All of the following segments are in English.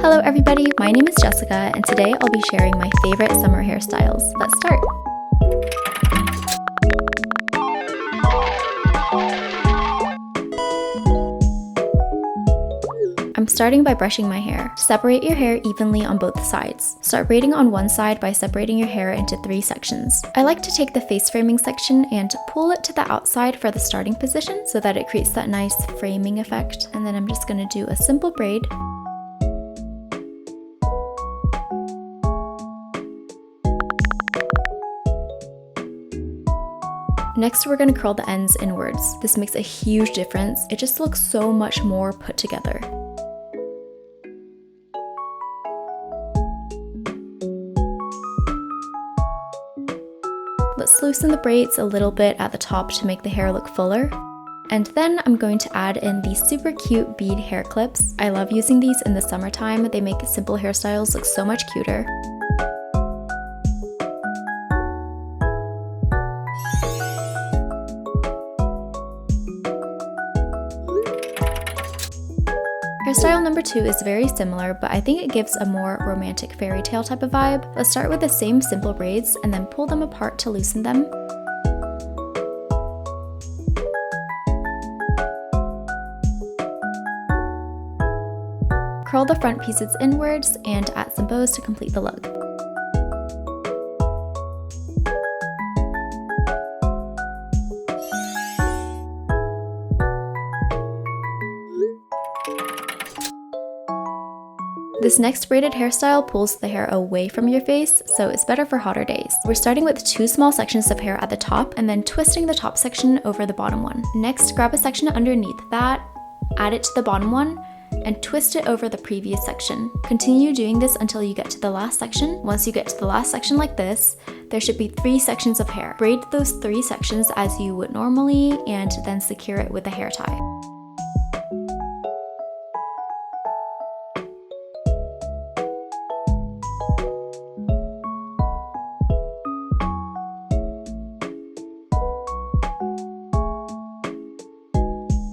Hello everybody, my name is Jessica and today I'll be sharing my favorite summer hairstyles. Let's start! I'm starting by brushing my hair. Separate your hair evenly on both sides. Start braiding on one side by separating your hair into 3 sections. I like to take the face framing section and pull it to the outside for the starting position so that it creates that nice framing effect. And then I'm just going to do a simple braid. Next, we're going to curl the ends inwards. This makes a huge difference. It just looks so much more put together. Let's loosen the braids a little bit at the top to make the hair look fuller. And then I'm going to add in these super cute bead hair clips. I love using these in the summertime. They make simple hairstyles look so much cuter. Hairstyle number 2 is very similar, but I think it gives a more romantic fairy tale type of vibe. Let's start with the same simple braids and then pull them apart to loosen them. Curl the front pieces inwards and add some bows to complete the look. This next braided hairstyle pulls the hair away from your face, so it's better for hotter days. We're starting with 2 small sections of hair at the top and then twisting the top section over the bottom one. Next, grab a section underneath that, add it to the bottom one, and twist it over the previous section. Continue doing this until you get to the last section. Once you get to the last section like this, there should be 3 sections of hair. Braid those 3 sections as you would normally and then secure it with a hair tie.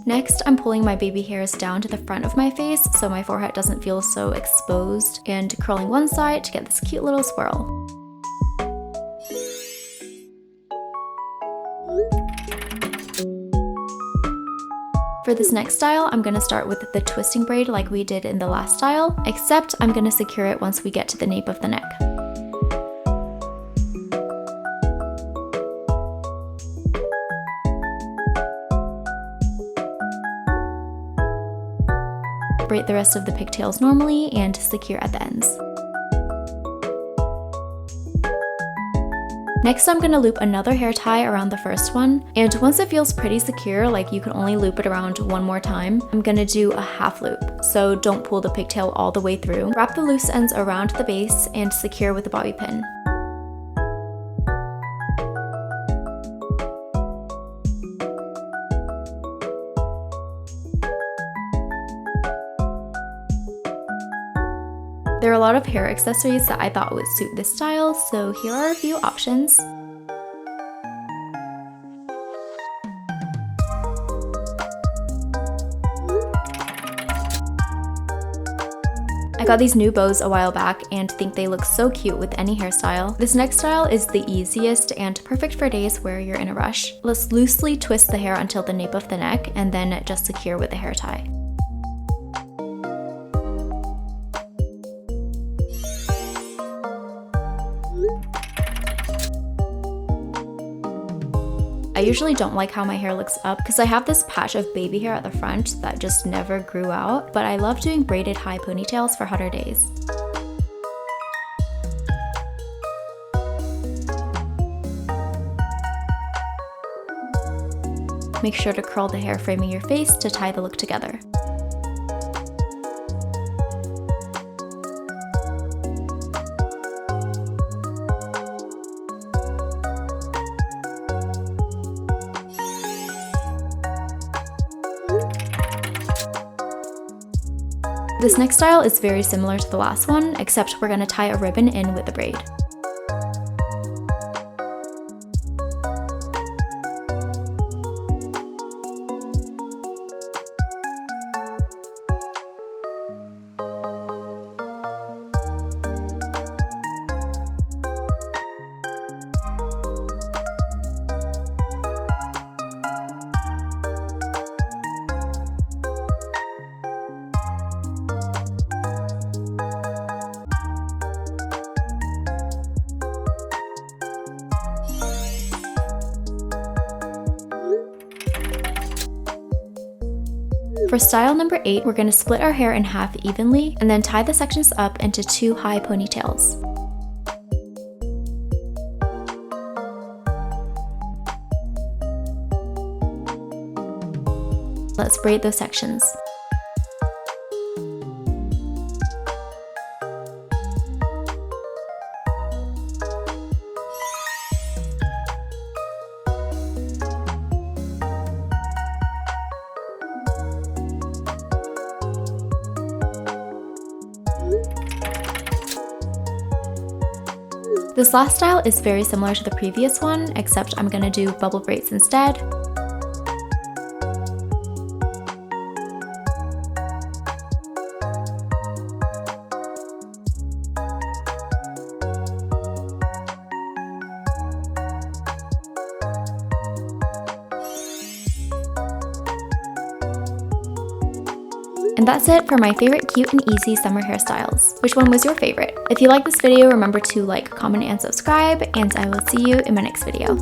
Next, I'm pulling my baby hairs down to the front of my face so my forehead doesn't feel so exposed and curling one side to get this cute little swirl. For this next style, I'm going to start with the twisting braid like we did in the last style, except I'm going to secure it once we get to the nape of the neck. Braid the rest of the pigtails normally and secure at the ends. Next, I'm going to loop another hair tie around the first one, and once it feels pretty secure, like you can only loop it around one more time, I'm going to do a half loop, so don't pull the pigtail all the way through. Wrap the loose ends around the base and secure with a bobby pin. There are a lot of hair accessories that I thought would suit this style, so here are a few options. I got these new bows a while back and think they look so cute with any hairstyle. This next style is the easiest and perfect for days where you're in a rush. Let's loosely twist the hair until the nape of the neck and then just secure with a hair tie. I usually don't like how my hair looks up because I have this patch of baby hair at the front that just never grew out, but I love doing braided high ponytails for hotter days. Make sure to curl the hair framing your face to tie the look together. This next style is very similar to the last one, except we're going to tie a ribbon in with the braid. For style number 8, we're going to split our hair in half evenly and then tie the sections up into 2 high ponytails. Let's braid those sections. This last style is very similar to the previous one, except I'm gonna do bubble braids instead. And that's it for my favorite cute and easy summer hairstyles. Which one was your favorite? If you like this video, remember to like, comment, and subscribe, and I will see you in my next video.